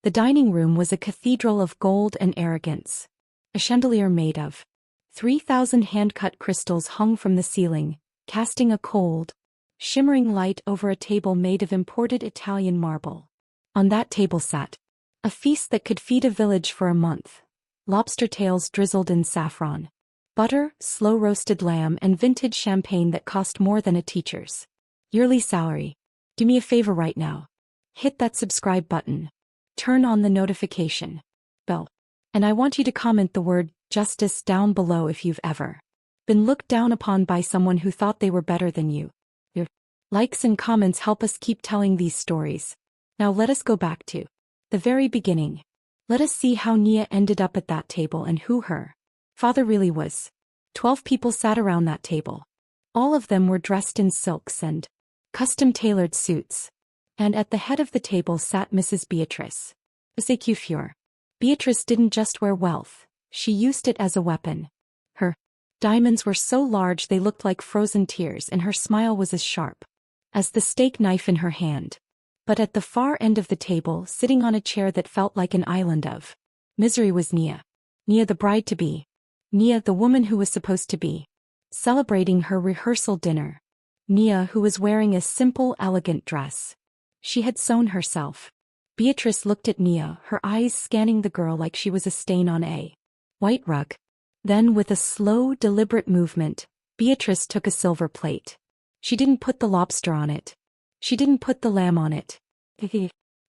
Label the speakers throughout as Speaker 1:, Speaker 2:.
Speaker 1: The dining room was a cathedral of gold and arrogance. A chandelier made of 3,000 hand-cut crystals hung from the ceiling, casting a cold, shimmering light over a table made of imported Italian marble. On that table sat a feast that could feed a village for a month. Lobster tails drizzled in saffron, butter, slow-roasted lamb, and vintage champagne that cost more than a teacher's yearly salary. Do me a favor right now. Hit that subscribe button. Turn on the notification bell. And I want you to comment the word justice down below if you've ever been looked down upon by someone who thought they were better than you. Your likes and comments help us keep telling these stories. Now let us go back to the very beginning. Let us see how Nia ended up at that table and who her father really was. 12 people sat around that table. All of them were dressed in silks and custom-tailored suits. And at the head of the table sat Mrs. Beatrice Osei-Kufuor. Beatrice didn't just wear wealth, she used it as a weapon. Her diamonds were so large they looked like frozen tears, and her smile was as sharp as the steak knife in her hand. But at the far end of the table, sitting on a chair that felt like an island of misery, was Nia. Nia, the bride-to-be. Nia, the woman who was supposed to be celebrating her rehearsal dinner. Nia, who was wearing a simple, elegant dress she had sewn herself. Beatrice looked at Nia, her eyes scanning the girl like she was a stain on a white rug. Then, with a slow, deliberate movement, Beatrice took a silver plate. She didn't put the lobster on it. She didn't put the lamb on it.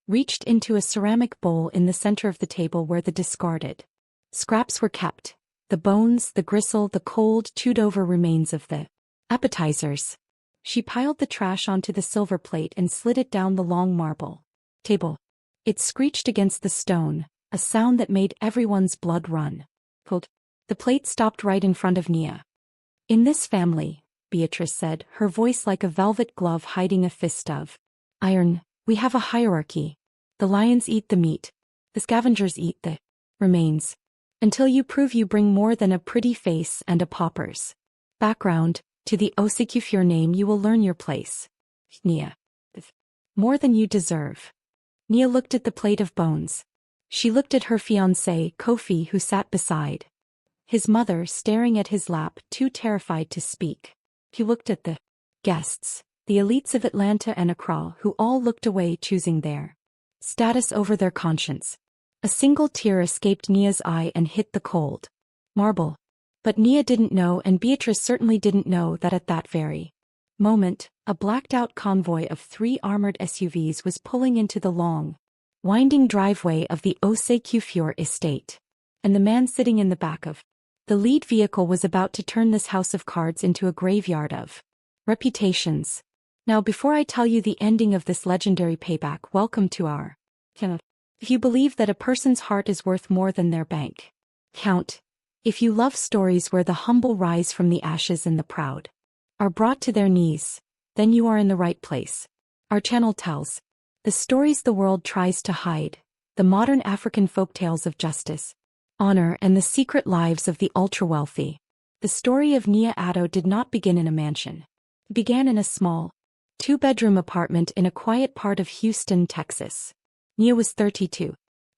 Speaker 1: Reached into a ceramic bowl in the center of the table where the discarded scraps were kept. The bones, the gristle, the cold, chewed-over remains of the appetizers. She piled the trash onto the silver plate and slid it down the long marble table. It screeched against the stone, a sound that made everyone's blood run cold. The plate stopped right in front of Nia. "In this family," Beatrice said, her voice like a velvet glove hiding a fist of iron, "we have a hierarchy. The lions eat the meat. The scavengers eat the remains. Until you prove you bring more than a pretty face and a pauper's background to the Osei-Kufuor name, you will learn your place. Nia. More than you deserve." Nia looked at the plate of bones. She looked at her fiancé, Kofi, who sat beside his mother, staring at his lap, too terrified to speak. He looked at the guests, the elites of Atlanta and Accra, who all looked away, choosing their status over their conscience. A single tear escaped Nia's eye and hit the cold marble. But Nia didn't know, and Beatrice certainly didn't know, that at that very moment, a blacked-out convoy of 3 armored SUVs was pulling into the long, winding driveway of the Osei-Kufuor estate. And the man sitting in the back of the lead vehicle was about to turn this house of cards into a graveyard of reputations. Now, before I tell you the ending of this legendary payback, welcome to our channel. If you believe that a person's heart is worth more than their bank account, if you love stories where the humble rise from the ashes and the proud are brought to their knees, then you are in the right place. Our channel tells the stories the world tries to hide, the modern African folktales of justice, honor, and the secret lives of the ultra-wealthy. The story of Nia Addo did not begin in a mansion. It began in a small, 2-bedroom apartment in a quiet part of Houston, Texas. Nia was 32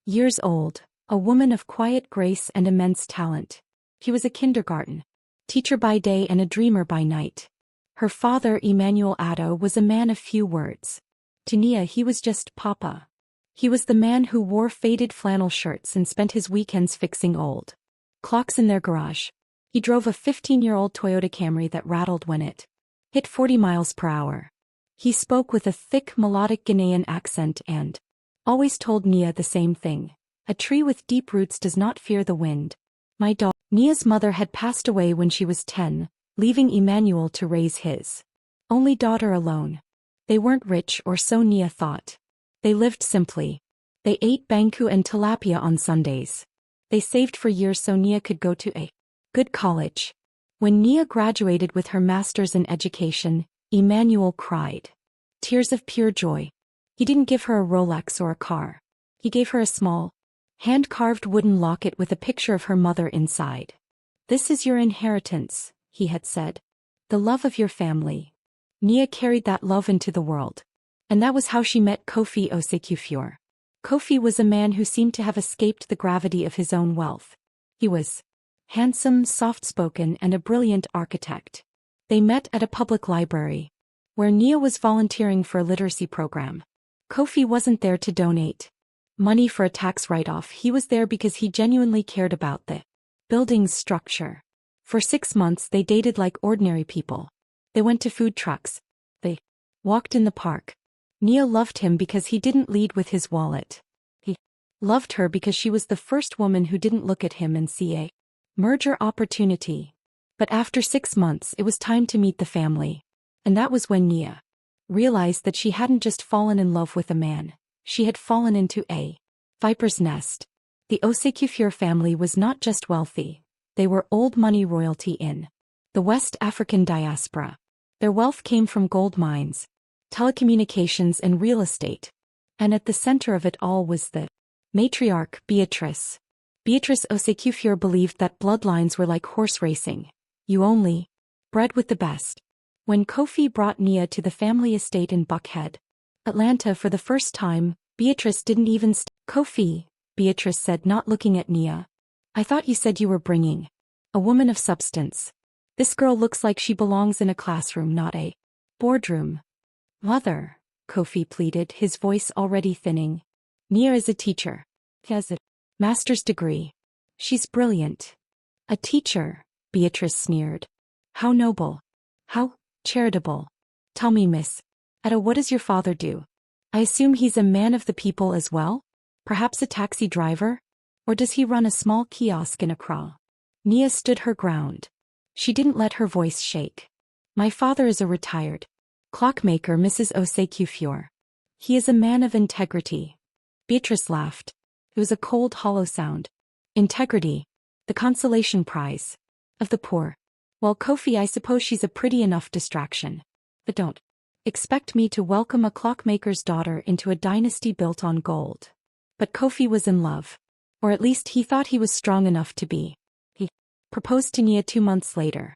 Speaker 1: years old, a woman of quiet grace and immense talent. She was a kindergarten teacher by day and a dreamer by night. Her father, Emmanuel Addo, was a man of few words. To Nia, he was just Papa. He was the man who wore faded flannel shirts and spent his weekends fixing old clocks in their garage. He drove a 15-year-old Toyota Camry that rattled when it hit 40 miles per hour. He spoke with a thick, melodic Ghanaian accent and always told Nia the same thing: a tree with deep roots does not fear the wind. My daughter. Nia's mother had passed away when she was 10, leaving Emmanuel to raise his only daughter alone. They weren't rich, or so Nia thought. They lived simply. They ate banku and tilapia on Sundays. They saved for years so Nia could go to a good college. When Nia graduated with her master's in education, Emmanuel cried tears of pure joy. He didn't give her a Rolex or a car. He gave her a small, hand-carved wooden locket with a picture of her mother inside. "This is your inheritance," he had said. "The love of your family." Nia carried that love into the world. And that was how she met Kofi Osei-Kufuor. Kofi was a man who seemed to have escaped the gravity of his own wealth. He was handsome, soft-spoken, and a brilliant architect. They met at a public library, where Nia was volunteering for a literacy program. Kofi wasn't there to donate money for a tax write-off. He was there because he genuinely cared about the building's structure. For 6 months they dated like ordinary people. They went to food trucks. They walked in the park. Nia loved him because he didn't lead with his wallet. He loved her because she was the first woman who didn't look at him and see a merger opportunity. But after 6 months it was time to meet the family. And that was when Nia realized that she hadn't just fallen in love with a man. She had fallen into a viper's nest. The Osei-Kufuor family was not just wealthy. They were old money royalty in the West African diaspora. Their wealth came from gold mines, telecommunications, and real estate. And at the center of it all was the matriarch, Beatrice. Beatrice Osei-Kufuor believed that bloodlines were like horse racing. You only bred with the best. When Kofi brought Nia to the family estate in Buckhead, Atlanta for the first time, Beatrice didn't even Kofi, Beatrice said, not looking at Nia. I thought you said you were bringing a woman of substance. This girl looks like she belongs in a classroom, not a boardroom. Mother, Kofi pleaded, his voice already thinning. Nia is a teacher. She has a master's degree. She's brilliant. A teacher, Beatrice sneered. How noble. How charitable. Tell me, Miss Addo, what does your father do? I assume he's a man of the people as well? Perhaps a taxi driver? Or does he run a small kiosk in Accra? Nia stood her ground. She didn't let her voice shake. My father is a retired clockmaker, Mrs. Osei-Kufuor. He is a man of integrity. Beatrice laughed. It was a cold, hollow sound. Integrity. The consolation prize of the poor. Well, Kofi, I suppose she's a pretty enough distraction. But don't expect me to welcome a clockmaker's daughter into a dynasty built on gold. But Kofi was in love. Or at least he thought he was strong enough to be. He proposed to Nia 2 months later.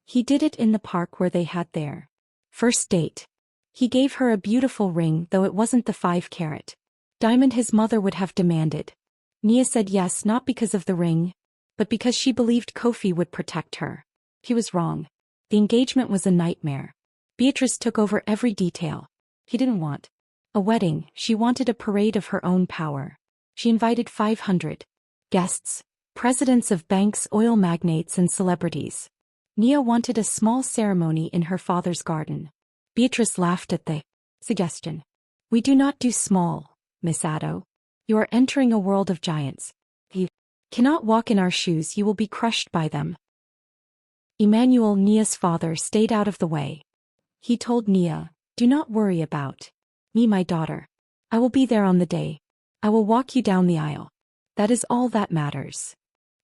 Speaker 1: He did it in the park where they had their first date. He gave her a beautiful ring, though it wasn't the 5-carat diamond his mother would have demanded. Nia said yes, not because of the ring, but because she believed Kofi would protect her. He was wrong. The engagement was a nightmare. Beatrice took over every detail. He didn't want a wedding, she wanted a parade of her own power. She invited 500 guests, presidents of banks, oil magnates, and celebrities. Nia wanted a small ceremony in her father's garden. Beatrice laughed at the suggestion. We do not do small, Miss Addo. You are entering a world of giants. You cannot walk in our shoes, you will be crushed by them. Emmanuel, Nia's father, stayed out of the way. He told Nia, do not worry about me, my daughter. I will be there on the day. I will walk you down the aisle. That is all that matters.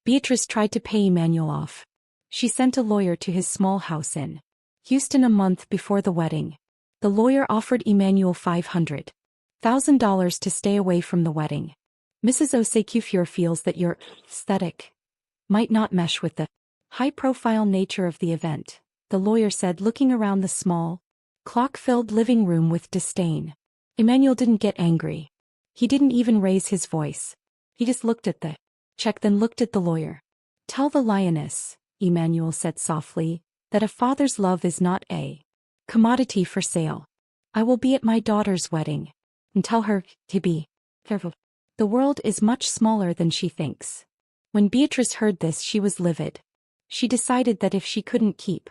Speaker 1: Beatrice tried to pay Emmanuel off. She sent a lawyer to his small house in Houston a month before the wedding. The lawyer offered Emmanuel $500,000 to stay away from the wedding. Mrs. Osei-Kufuor feels that your aesthetic might not mesh with the high-profile nature of the event, the lawyer said, looking around the small, clock-filled living room with disdain. Emmanuel didn't get angry. He didn't even raise his voice. He just looked at the check, then looked at the lawyer. Tell the lioness, Emmanuel said softly, that a father's love is not a commodity for sale. I will be at my daughter's wedding. And tell her to be careful. The world is much smaller than she thinks. When Beatrice heard this, she was livid. She decided that if she couldn't keep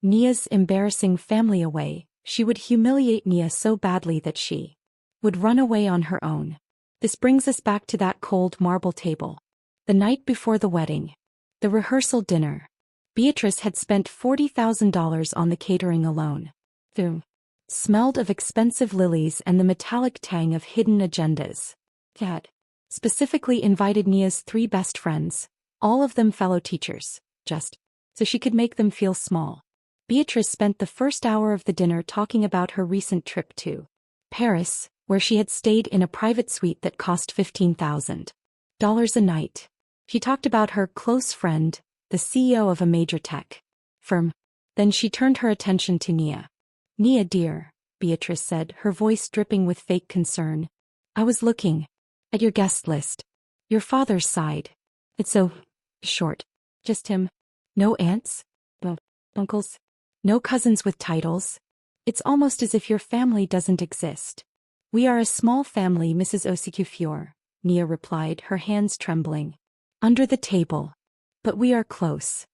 Speaker 1: Nia's embarrassing family away, she would humiliate Nia so badly that she would run away on her own. This brings us back to that cold marble table. The night before the wedding. The rehearsal dinner. Beatrice had spent $40,000 on the catering alone. The smelled of expensive lilies and the metallic tang of hidden agendas. She had specifically invited Nia's 3 best friends, all of them fellow teachers, just so she could make them feel small. Beatrice spent the first hour of the dinner talking about her recent trip to Paris, where she had stayed in a private suite that cost $15,000 a night. She talked about her close friend, the CEO of a major tech firm. Then she turned her attention to Nia. Nia, dear, Beatrice said, her voice dripping with fake concern. I was looking At your guest list. Your father's side. It's so short. Just him. No aunts? No uncles? No cousins with titles? It's almost as if your family doesn't exist. We are a small family, Mrs. Osei-Kufuor, Nia replied, her hands trembling. Under the table. But we are close.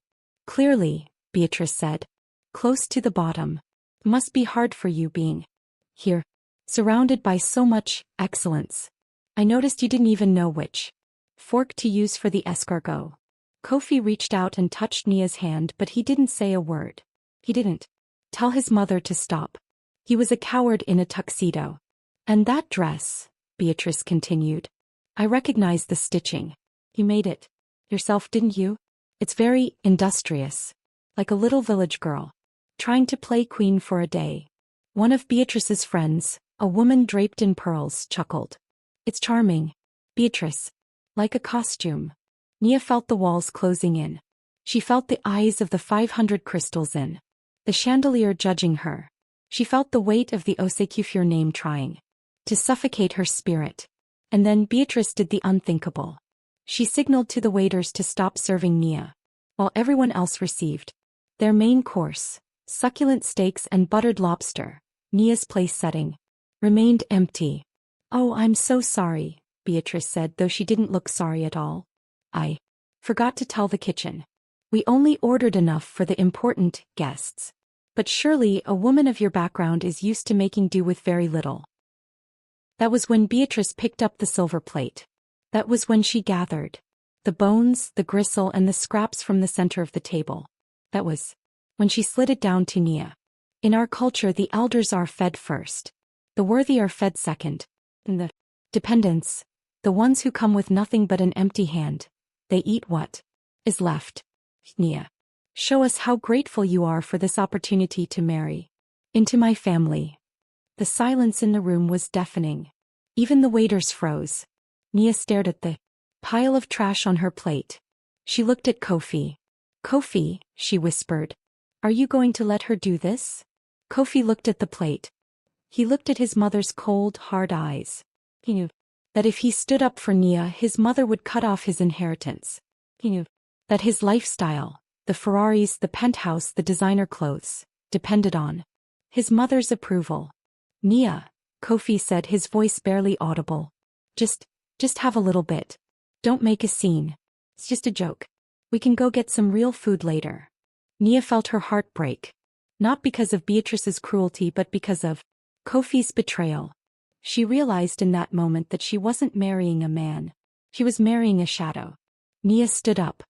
Speaker 1: Clearly, Beatrice said. Close to the bottom. Must be hard for you being here, surrounded by so much excellence. I noticed you didn't even know which fork to use for the escargot. Kofi reached out and touched Nia's hand, but he didn't say a word. He didn't tell his mother to stop. He was a coward in a tuxedo. And that dress, Beatrice continued. I recognize the stitching. You made it yourself, didn't you? It's very industrious. Like a little village girl. Trying to play queen for a day. One of Beatrice's friends, a woman draped in pearls, chuckled. It's charming, Beatrice. Like a costume. Nia felt the walls closing in. She felt the eyes of the 500 crystals in the chandelier judging her. She felt the weight of the Osei-Kufuor name trying to suffocate her spirit. And then Beatrice did the unthinkable. She signaled to the waiters to stop serving Nia, while everyone else received their main course, succulent steaks and buttered lobster. Nia's place setting remained empty. Oh, I'm so sorry, Beatrice said, though she didn't look sorry at all. I forgot to tell the kitchen. We only ordered enough for the important guests. But surely a woman of your background is used to making do with very little. That was when Beatrice picked up the silver plate. That was when she gathered the bones, the gristle, and the scraps from the center of the table. That was when she slid it down to Nia. In our culture, the elders are fed first. The worthy are fed second. And the dependents, the ones who come with nothing but an empty hand, they eat what is left. Nia, show us how grateful you are for this opportunity to marry into my family. The silence in the room was deafening. Even the waiters froze. Nia stared at the pile of trash on her plate. She looked at Kofi. Kofi, she whispered. Are you going to let her do this? Kofi looked at the plate. He looked at his mother's cold, hard eyes. He knew that if he stood up for Nia, his mother would cut off his inheritance. He knew that his lifestyle, the Ferraris, the penthouse, the designer clothes, depended on his mother's approval. Nia, Kofi said, his voice barely audible. Just have a little bit. Don't make a scene. It's just a joke. We can go get some real food later. Nia felt her heart break. Not because of Beatrice's cruelty, but because of Kofi's betrayal. She realized in that moment that she wasn't marrying a man. She was marrying a shadow. Nia stood up.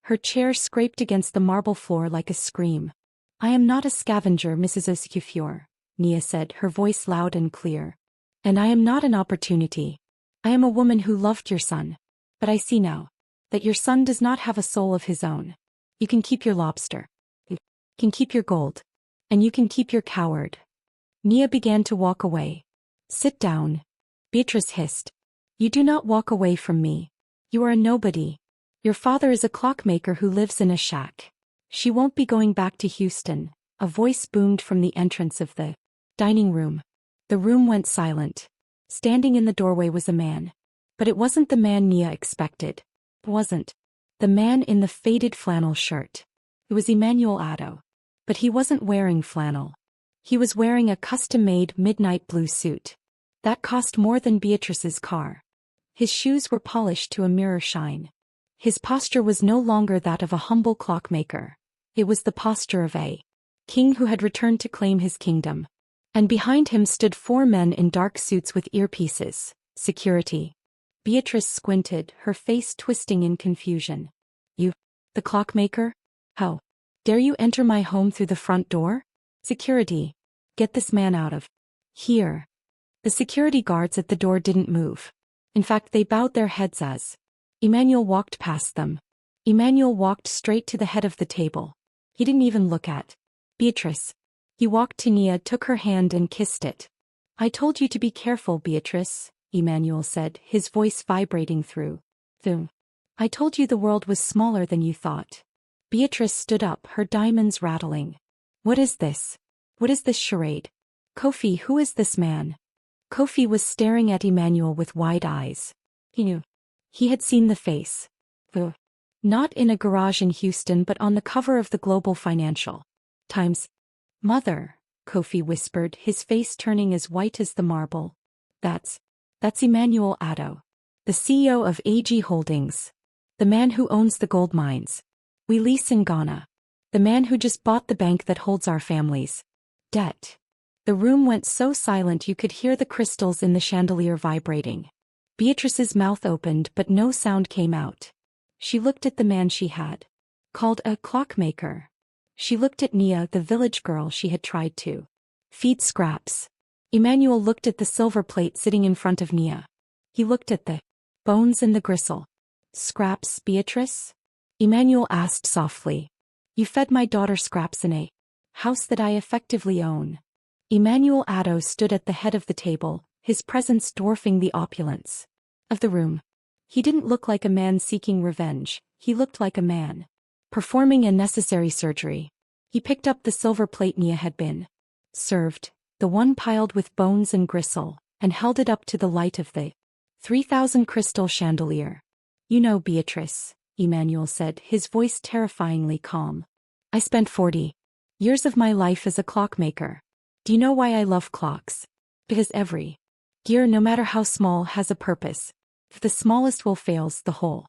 Speaker 1: Her chair scraped against the marble floor like a scream. I am not a scavenger, Mrs. Osei-Kufuor, Nia said, her voice loud and clear. And I am not an opportunity. I am a woman who loved your son. But I see now that your son does not have a soul of his own. You can keep your lobster. You can keep your gold. And you can keep your coward. Nia began to walk away. Sit down. Beatrice hissed. You do not walk away from me. You are a nobody. Your father is a clockmaker who lives in a shack. She won't be going back to Houston. A voice boomed from the entrance of the dining room. The room went silent. Standing in the doorway was a man. But it wasn't the man Nia expected. It wasn't the man in the faded flannel shirt. It was Emmanuel Addo. But he wasn't wearing flannel. He was wearing a custom-made midnight blue suit. That cost more than Beatrice's car. His shoes were polished to a mirror shine. His posture was no longer that of a humble clockmaker. It was the posture of a king who had returned to claim his kingdom. And behind him stood 4 men in dark suits with earpieces. Security. Beatrice squinted, her face twisting in confusion. You, the clockmaker? How dare you enter my home through the front door? Security. Get this man out of here. The security guards at the door didn't move. In fact, they bowed their heads as Emmanuel walked past them. Emmanuel walked straight to the head of the table. He didn't even look at Beatrice. He walked to Nia, took her hand and kissed it. I told you to be careful, Beatrice, Emmanuel said, his voice vibrating through the I told you the world was smaller than you thought. Beatrice stood up, her diamonds rattling. What is this? What is this charade? Kofi, who is this man? Kofi was staring at Emmanuel with wide eyes. He knew. He had seen the face. Ugh. Not in a garage in Houston but on the cover of the Global Financial Times. Mother, Kofi whispered, his face turning as white as the marble. That's Emmanuel Addo, the CEO of AG Holdings. The man who owns the gold mines we lease in Ghana. The man who just bought the bank that holds our family's debt. The room went so silent you could hear the crystals in the chandelier vibrating. Beatrice's mouth opened but no sound came out. She looked at the man she had called a clockmaker. She looked at Nia, the village girl she had tried to feed scraps. Emmanuel looked at the silver plate sitting in front of Nia. He looked at the bones and the gristle. Scraps, Beatrice? Emmanuel asked softly. You fed my daughter scraps in a house that I effectively own. Emmanuel Addo stood at the head of the table, his presence dwarfing the opulence of the room. He didn't look like a man seeking revenge, he looked like a man performing a necessary surgery. He picked up the silver plate Nia had been served, the one piled with bones and gristle, and held it up to the light of the 3,000 crystal chandelier. You know, Beatrice, Emmanuel said, his voice terrifyingly calm. I spent 40 years of my life as a clockmaker. Do you know why I love clocks? Because every gear, no matter how small, has a purpose. If the smallest wheel fails, the whole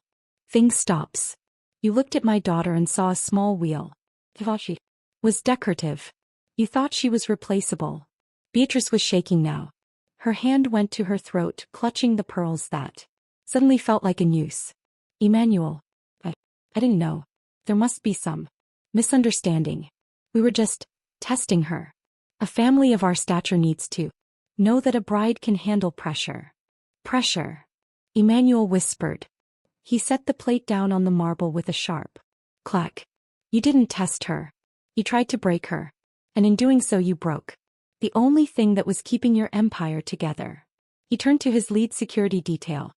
Speaker 1: thing stops. You looked at my daughter and saw a small wheel. You thought she was decorative. You thought she was replaceable. Beatrice was shaking now. Her hand went to her throat, clutching the pearls that suddenly felt like a noose. Emmanuel, I didn't know. There must be some misunderstanding. We were just testing her. A family of our stature needs to know that a bride can handle pressure. Pressure, Emmanuel whispered. He set the plate down on the marble with a sharp clack. You didn't test her. You tried to break her. And in doing so you broke the only thing that was keeping your empire together. He turned to his lead security detail.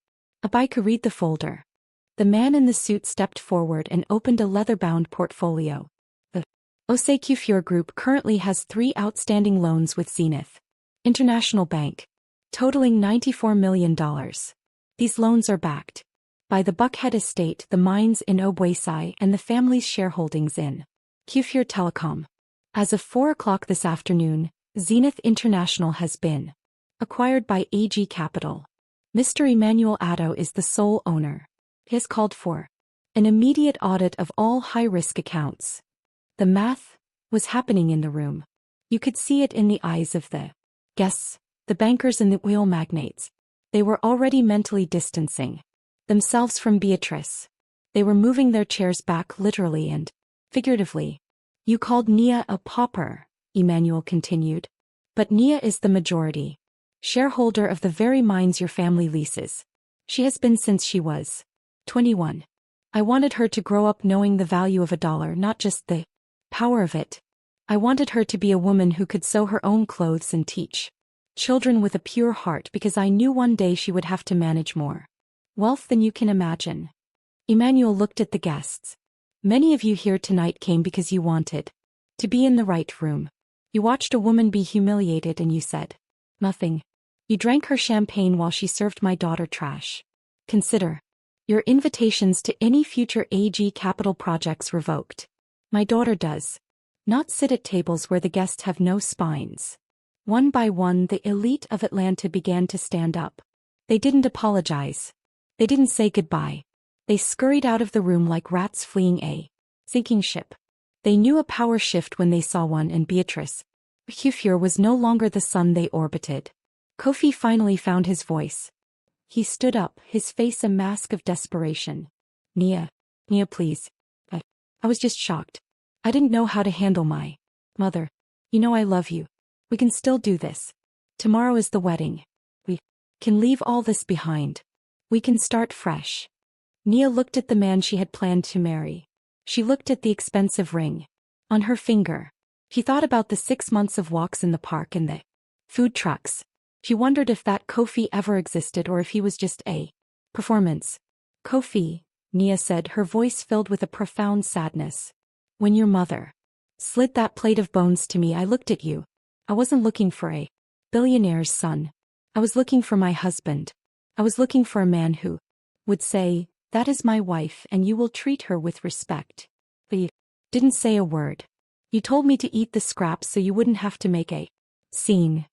Speaker 1: Abika, read the folder. The man in the suit stepped forward and opened a leather-bound portfolio. The Osei-Kufuor Group currently has 3 outstanding loans with Zenith International Bank, totaling $94 million. These loans are backed by the Buckhead estate, the mines in Obuasi, and the family's shareholdings in Kufuor Telecom. As of 4 o'clock this afternoon, Zenith International has been acquired by AG Capital. Mr. Emmanuel Addo is the sole owner. He has called for an immediate audit of all high-risk accounts. The math was happening in the room. You could see it in the eyes of the guests, the bankers and the oil magnates. They were already mentally distancing themselves from Beatrice. They were moving their chairs back literally and figuratively. You called Nia a pauper, Emmanuel continued. But Nia is the majority shareholder of the very mines your family leases. She has been since she was 21. I wanted her to grow up knowing the value of a dollar, not just the power of it. I wanted her to be a woman who could sew her own clothes and teach children with a pure heart, because I knew one day she would have to manage more wealth than you can imagine. Emmanuel looked at the guests. Many of you here tonight came because you wanted to be in the right room. You watched a woman be humiliated and you said nothing. You drank her champagne while she served my daughter trash. Consider your invitations to any future AG Capital projects revoked. My daughter does not sit at tables where the guests have no spines. One by one, the elite of Atlanta began to stand up. They didn't apologize. They didn't say goodbye. They scurried out of the room like rats fleeing a sinking ship. They knew a power shift when they saw one, and Beatrice Kufuor was no longer the sun they orbited. Kofi finally found his voice. He stood up, his face a mask of desperation. Nia, please. I was just shocked. I didn't know how to handle my mother. You know I love you. We can still do this. Tomorrow is the wedding. We can leave all this behind. We can start fresh. Nia looked at the man she had planned to marry. She looked at the expensive ring on her finger. She thought about the 6 months of walks in the park and the food trucks. She wondered if that Kofi ever existed or if he was just a performance. Kofi, Nia said, her voice filled with a profound sadness. When your mother slid that plate of bones to me, I looked at you. I wasn't looking for a billionaire's son. I was looking for my husband. I was looking for a man who would say, "That is my wife and you will treat her with respect." But you didn't say a word. You told me to eat the scraps so you wouldn't have to make a scene.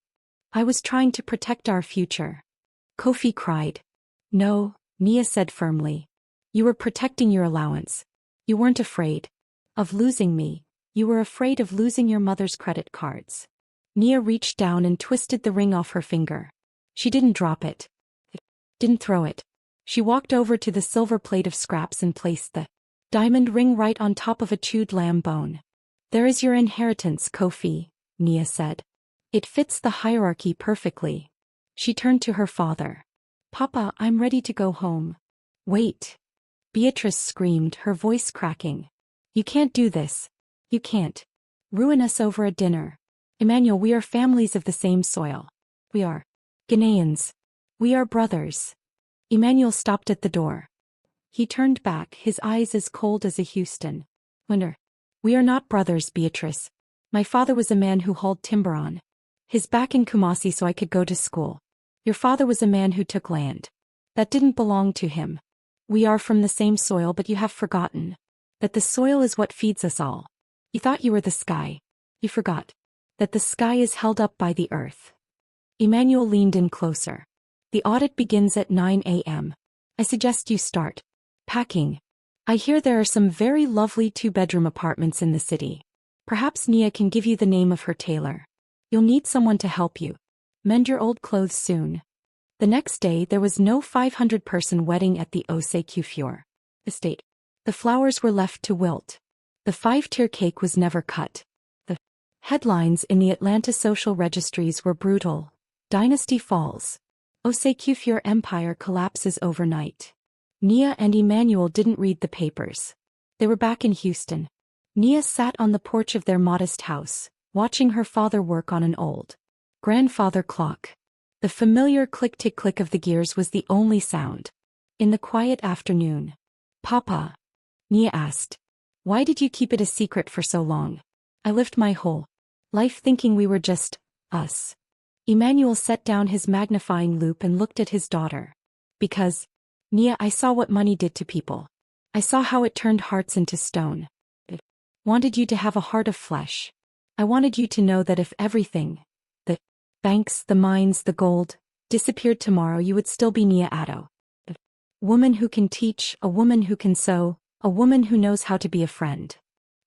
Speaker 1: I was trying to protect our future. Kofi cried. No, Nia said firmly. You were protecting your allowance. You weren't afraid of losing me. You were afraid of losing your mother's credit cards. Nia reached down and twisted the ring off her finger. She didn't drop it. Didn't throw it. She walked over to the silver plate of scraps and placed the diamond ring right on top of a chewed lamb bone. There is your inheritance, Kofi, Nia said. It fits the hierarchy perfectly. She turned to her father. Papa, I'm ready to go home. Wait. Beatrice screamed, her voice cracking. You can't do this. You can't ruin us over a dinner. Emmanuel, we are families of the same soil. We are Ghanaians. We are brothers. Emmanuel stopped at the door. He turned back, his eyes as cold as a Houston. Winner. We are not brothers, Beatrice. My father was a man who hauled timber on his back in Kumasi so I could go to school. Your father was a man who took land that didn't belong to him. We are from the same soil, but you have forgotten that the soil is what feeds us all. You thought you were the sky. You forgot that the sky is held up by the earth. Emmanuel leaned in closer. The audit begins at 9 a.m. I suggest you start packing. I hear there are some very lovely two-bedroom apartments in the city. Perhaps Nia can give you the name of her tailor. You'll need someone to help you mend your old clothes soon. The next day there was no 500-person wedding at the Osei-Kufuor estate. The flowers were left to wilt. The 5-tier cake was never cut. The headlines in the Atlanta social registries were brutal. Dynasty falls. Osei-Kufuor empire collapses overnight. Nia and Emmanuel didn't read the papers. They were back in Houston. Nia sat on the porch of their modest house, watching her father work on an old grandfather clock. The familiar click-tick-click of the gears was the only sound. In the quiet afternoon. Papa, Nia asked, why did you keep it a secret for so long? I lived my whole life thinking we were just us. Emmanuel set down his magnifying loupe and looked at his daughter. Because, Nia, I saw what money did to people. I saw how it turned hearts into stone. I wanted you to have a heart of flesh. I wanted you to know that if everything, the banks, the mines, the gold, disappeared tomorrow, you would still be Nia Addo. A woman who can teach, a woman who can sew, a woman who knows how to be a friend.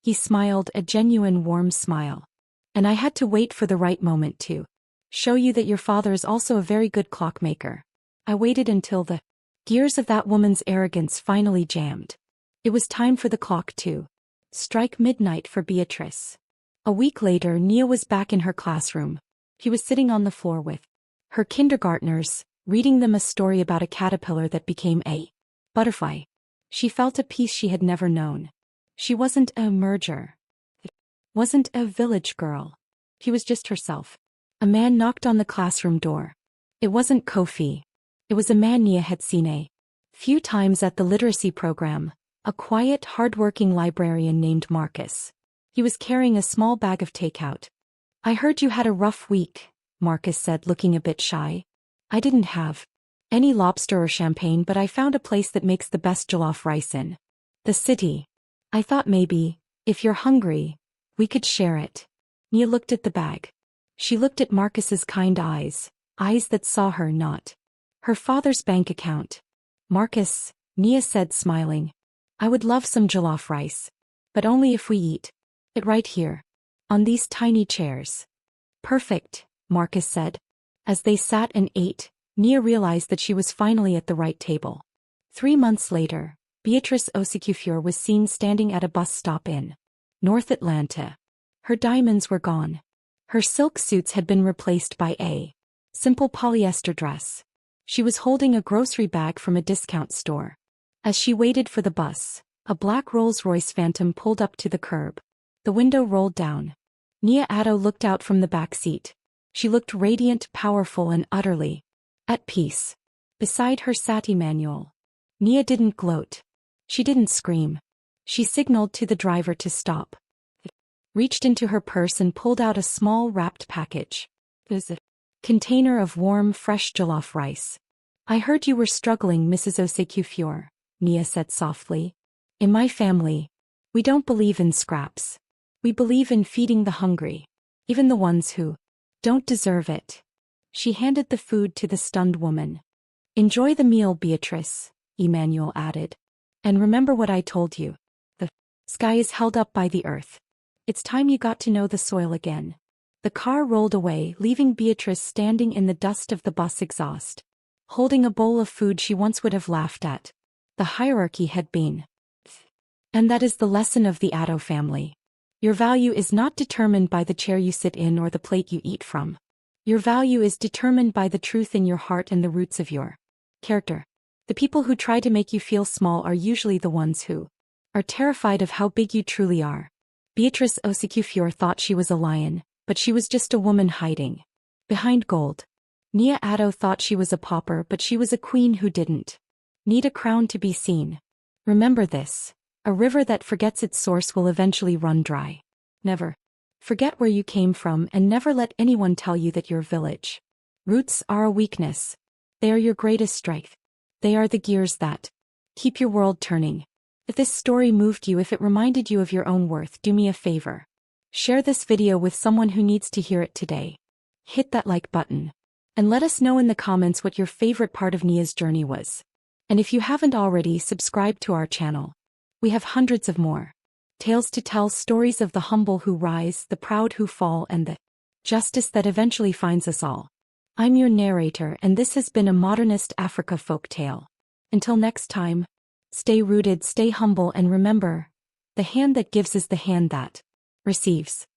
Speaker 1: He smiled, a genuine warm smile. And I had to wait for the right moment to show you that your father is also a very good clockmaker. I waited until the gears of that woman's arrogance finally jammed. It was time for the clock to strike midnight for Beatrice. A week later, Nia was back in her classroom. She was sitting on the floor with her kindergartners, reading them a story about a caterpillar that became a butterfly. She felt a peace she had never known. She wasn't a merger. Wasn't a village girl. She was just herself. A man knocked on the classroom door. It wasn't Kofi. It was a man Nia had seen a few times at the literacy program, a quiet, hard-working librarian named Marcus. He was carrying a small bag of takeout. I heard you had a rough week, Marcus said, looking a bit shy. I didn't have any lobster or champagne, but I found a place that makes the best jollof rice in the city. I thought maybe, if you're hungry, we could share it. Nia looked at the bag. She looked at Marcus's kind eyes, eyes that saw her, not her father's bank account. Marcus, Nia said, smiling. I would love some jollof rice. But only if we eat it right here. On these tiny chairs. Perfect, Marcus said. As they sat and ate, Nia realized that she was finally at the right table. 3 months later, Beatrice Osei-Kufuor was seen standing at a bus stop in North Atlanta. Her diamonds were gone. Her silk suits had been replaced by a simple polyester dress. She was holding a grocery bag from a discount store. As she waited for the bus, a black Rolls-Royce Phantom pulled up to the curb. The window rolled down. Nia Addo looked out from the back seat. She looked radiant, powerful, and utterly at peace. Beside her sat Emmanuel. Nia didn't gloat. She didn't scream. She signaled to the driver to stop. Reached into her purse and pulled out a small wrapped package. It was a container of warm, fresh jollof rice. I heard you were struggling, Mrs. Osei-Kufuor, Nia said softly. In my family, we don't believe in scraps. We believe in feeding the hungry, even the ones who don't deserve it. She handed the food to the stunned woman. Enjoy the meal, Beatrice, Emmanuel added. And remember what I told you. The sky is held up by the earth. It's time you got to know the soil again. The car rolled away, leaving Beatrice standing in the dust of the bus exhaust, holding a bowl of food she once would have laughed at. The hierarchy had been. And that is the lesson of the Addo family. Your value is not determined by the chair you sit in or the plate you eat from. Your value is determined by the truth in your heart and the roots of your character. The people who try to make you feel small are usually the ones who are terrified of how big you truly are. Beatrice Osei-Kufuor thought she was a lion, but she was just a woman hiding behind gold. Nia Addo thought she was a pauper, but she was a queen who didn't need a crown to be seen. Remember this: a river that forgets its source will eventually run dry. Never forget where you came from, and never let anyone tell you that your village roots are a weakness. They are your greatest strength. They are the gears that keep your world turning. If this story moved you, if it reminded you of your own worth, do me a favor. Share this video with someone who needs to hear it today. Hit that like button. And let us know in the comments what your favorite part of Nia's journey was. And if you haven't already, subscribe to our channel. We have hundreds of more tales to tell, stories of the humble who rise, the proud who fall, and the justice that eventually finds us all. I'm your narrator, and this has been a modernist Africa folk tale. Until next time, stay rooted, stay humble, and remember, the hand that gives is the hand that receives.